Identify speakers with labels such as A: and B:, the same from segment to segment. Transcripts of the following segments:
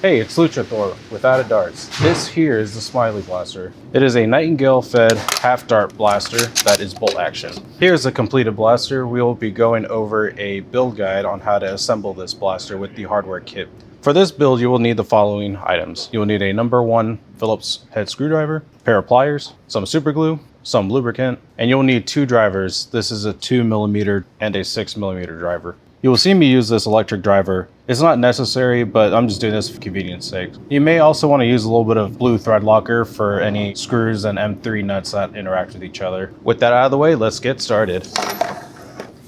A: Hey, it's Lucha Thor with Added Darts. This here is the Smiley blaster. It is a nightingale-fed half-dart blaster that is bolt action. Here's the completed blaster. We will be going over a build guide on how to assemble this blaster with the hardware kit. For this build, you will need the following items. You will need a number 1 Phillips head screwdriver, a pair of pliers, some super glue, some lubricant, and you'll need 2 drivers. This is a 2mm and a 6mm driver. You will see me use this electric driver. It's not necessary, but I'm just doing this for convenience sake. You may also want to use a little bit of blue thread locker for any screws and M3 nuts that interact with each other. With that out of the way, let's get started.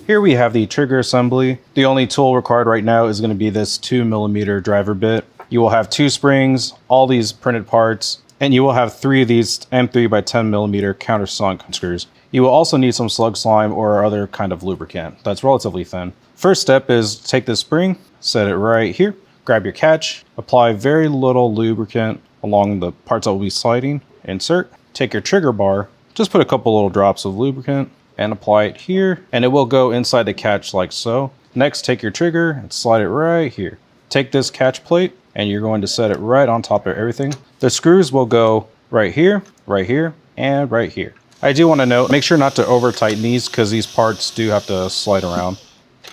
A: Here we have the trigger assembly. The only tool required right now is going to be this 2mm driver bit. You will have 2 springs, all these printed parts, and you will have 3 of these M3 by 10mm countersunk screws. You will also need some slug slime or other kind of lubricant that's relatively thin. First step is take this spring, set it right here, grab your catch, apply very little lubricant along the parts that will be sliding, insert, take your trigger bar, just put a couple little drops of lubricant and apply it here, and it will go inside the catch like so. Next, take your trigger and slide it right here. Take this catch plate and you're going to set it right on top of everything. The screws will go right here, and right here. I do want to note, make sure not to over tighten these because these parts do have to slide around.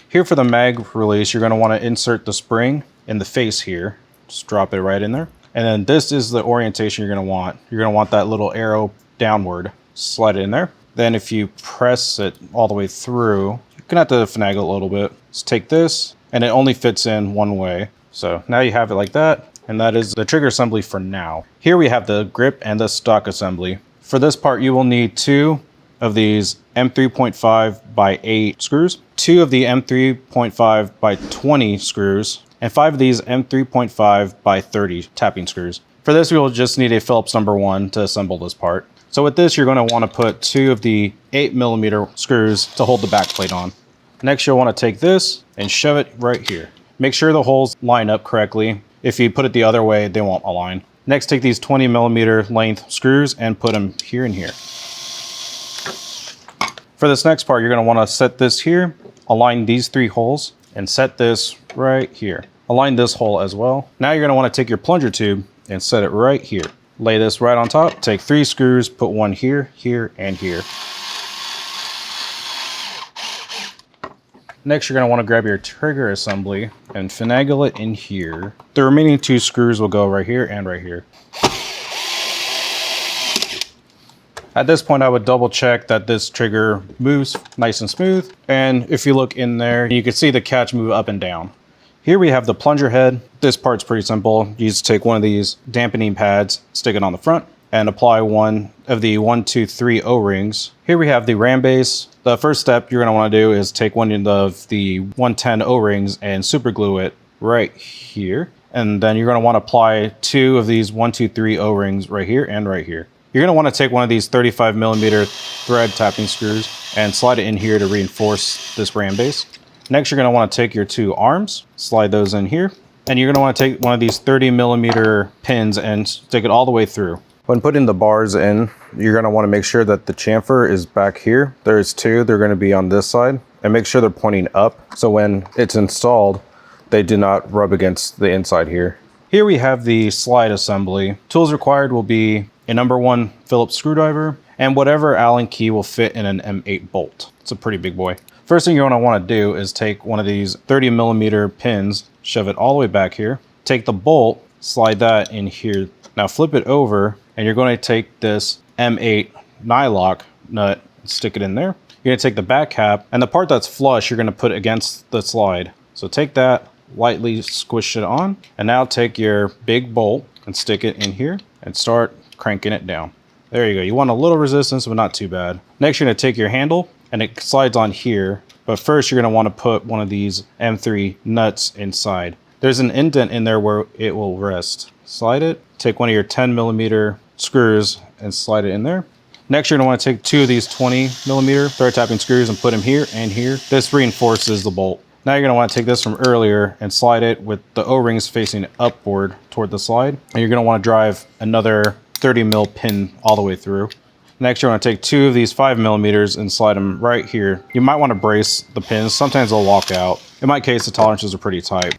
A: Here for the mag release, you're going to want to insert the spring in the face here. Just drop it right in there. And then this is the orientation you're going to want. You're going to want that little arrow downward. Slide it in there. Then if you press it all the way through, you're going to have to finagle a little bit. Just take this, and it only fits in one way. So now you have it like that, and that is the trigger assembly for now. Here we have the grip and the stock assembly. For this part, you will need 2 of these M3.5 by 8 screws, 2 of the M3.5 by 20 screws, and 5 of these M3.5 by 30 tapping screws. For this, we will just need a Phillips number 1 to assemble this part. So with this, you're going to want to put 2 of the 8mm screws to hold the back plate on. Next, you'll want to take this and shove it right here. Make sure the holes line up correctly. If you put it the other way, they won't align. Next, take these 20mm length screws and put them here and here. For this next part, you're going to want to set this here, align these 3 holes, and set this right here. Align this hole as well. Now you're going to want to take your plunger tube and set it right here. Lay this right on top, take 3 screws, put 1 here, here, and here. Next, you're going to want to grab your trigger assembly and finagle it in here. The remaining 2 screws will go right here and right here. At this point, I would double check that this trigger moves nice and smooth. And if you look in there, you can see the catch move up and down. Here we have the plunger head. This part's pretty simple. You just take one of these dampening pads, stick it on the front, and apply one of the 1, 2, 3 O-rings. Here we have the ram base. The first step you're going to want to do is take one of the 110 O-rings and super glue it right here. And then you're going to want to apply 2 of these 1, 2, 3 O-rings right here and right here. You're going to want to take one of these 35mm thread tapping screws and slide it in here to reinforce this ram base. Next, you're going to want to take your 2 arms, slide those in here, and you're going to want to take one of these 30mm pins and stick it all the way through. When putting the bars in, you're going to want to make sure that the chamfer is back here. There's 2, they're going to be on this side, and make sure they're pointing up, so when it's installed, they do not rub against the inside here. Here we have the slide assembly. Tools required will be a number 1 Phillips screwdriver, and whatever Allen key will fit in an M8 bolt. It's a pretty big boy. First thing you're going to want to do is take one of these 30mm pins, shove it all the way back here, take the bolt, slide that in here. Now flip it over, and you're going to take this M8 nylock nut, stick it in there. You're going to take the back cap, and the part that's flush, you're going to put against the slide. So take that, lightly squish it on, and now take your big bolt and stick it in here and start cranking it down. There you go. You want a little resistance, but not too bad. Next, you're going to take your handle, and it slides on here. But first, you're going to want to put one of these M3 nuts inside. There's an indent in there where it will rest. Slide it. Take one of your 10mm screws and slide it in there. Next, you're going to want to take 2 of these 20mm thread tapping screws and put them here and here. This reinforces the bolt. Now you're going to want to take this from earlier and slide it with the O-rings facing upward toward the slide. And you're going to want to drive another 30mm pin all the way through. Next, you're going to take 2 of these 5mm and slide them right here. You might want to brace the pins. Sometimes they'll walk out. In my case, the tolerances are pretty tight.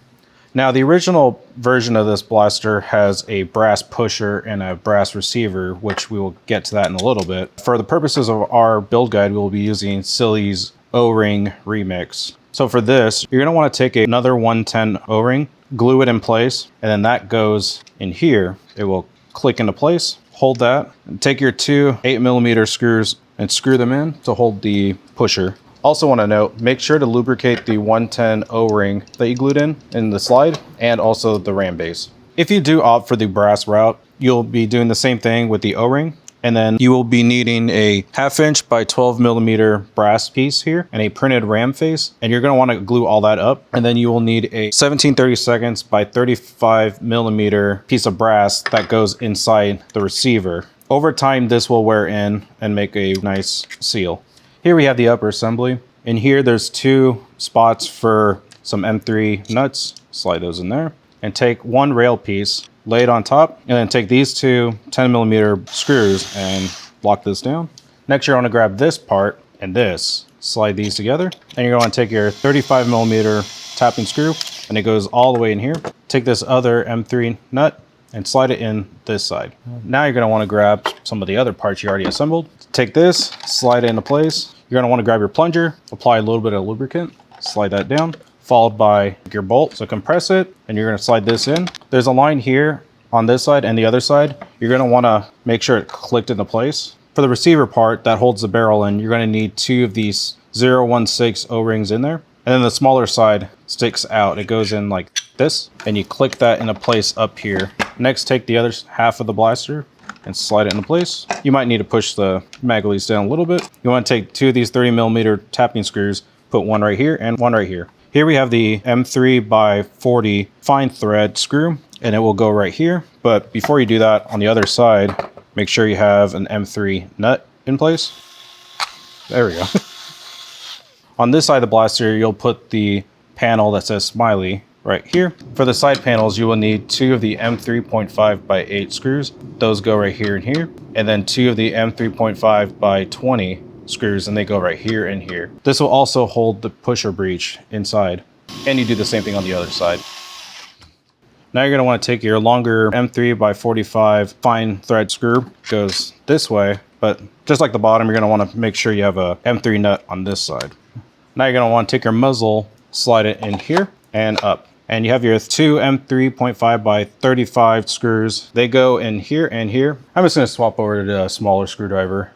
A: Now, the original version of this blaster has a brass pusher and a brass receiver, which we will get to that in a little bit. For the purposes of our build guide, we will be using SMILEY's O-ring remix. So for this, you're going to want to take another 110 O-ring, glue it in place, and then that goes in here. It will click into place. Hold that, and take your two 8mm screws and screw them in to hold the pusher. Also want to note, make sure to lubricate the 110 O-ring that you glued in the slide, and also the ram base. If you do opt for the brass route, you'll be doing the same thing with the O-ring, and then you will be needing a 1/2 inch by 12mm brass piece here and a printed ram face, and you're going to want to glue all that up. And then you will need a 17/32 by 35mm piece of brass that goes inside the receiver. Over time, this will wear in and make a nice seal. Here we have the upper assembly. In here, there's two spots for some M3 nuts. Slide those in there. And take one rail piece, lay it on top, and then take these two 10mm screws and lock this down. Next, you're going to grab this part and this. Slide these together. And you're going to take your 35mm tapping screw, and it goes all the way in here. Take this other M3 nut and slide it in this side. Now you're going to want to grab some of the other parts you already assembled. Take this, slide it into place. You're going to want to grab your plunger, apply a little bit of lubricant, slide that down, followed by your bolt. So compress it, and you're going to slide this in. There's a line here on this side and the other side. You're going to want to make sure it clicked into place. For the receiver part that holds the barrel in, you're going to need two of these 016 O-rings in there. And then the smaller side sticks out. It goes in like this, and you click that into place up here. Next, take the other half of the blaster and slide it into place. You might need to push the mag release down a little bit. You want to take two of these 30mm tapping screws, put one right here and one right here. Here we have the M3 by 40 fine thread screw, and it will go right here. But before you do that, on the other side, make sure you have an M3 nut in place. There we go. On this side of the blaster, you'll put the panel that says SMILEY right here. For the side panels, you will need two of the M3.5 by 8 screws. Those go right here and here. And then two of the M3.5 by 20 screws, and they go right here and here. This will also hold the pusher breech inside. And you do the same thing on the other side. Now you're going to want to take your longer M3 by 45 fine thread screw. Goes this way, but just like the bottom, you're going to want to make sure you have a M3 nut on this side. Now you're going to want to take your muzzle, slide it in here and up. And you have your two M3.5 by 35 screws. They go in here and here. I'm just going to swap over to a smaller screwdriver.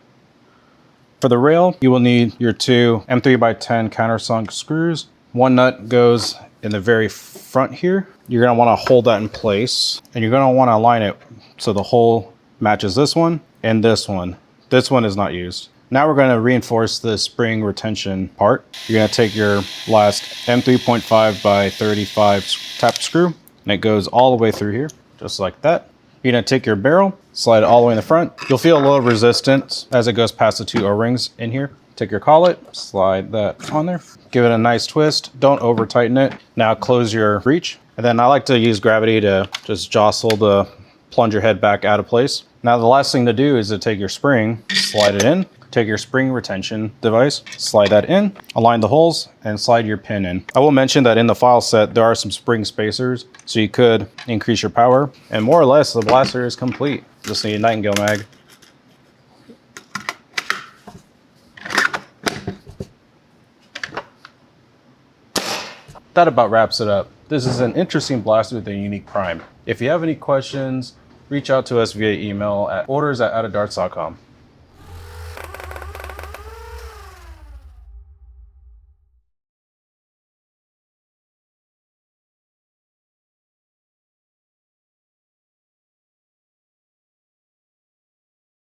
A: For the rail, you will need your two M3 by 10 countersunk screws. One nut goes in the very front here. You're going to want to hold that in place, and you're going to want to align it so the hole matches this one and this one. This one is not used. Now we're going to reinforce the spring retention part. You're going to take your last M3.5 by 35 tap screw, and it goes all the way through here, just like that. You're going to take your barrel, slide it all the way in the front. You'll feel a little resistance as it goes past the two O-rings in here. Take your collet, slide that on there, give it a nice twist. Don't over tighten it. Now close your breech. And then I like to use gravity to just jostle the plunger head back out of place. Now the last thing to do is to take your spring, slide it in. Take your spring retention device, slide that in, align the holes, and slide your pin in. I will mention that in the file set, there are some spring spacers, so you could increase your power. And more or less, the blaster is complete. Just need a Nightingale mag. That about wraps it up. This is an interesting blaster with a unique prime. If you have any questions, reach out to us via email at orders@outofdarts.com.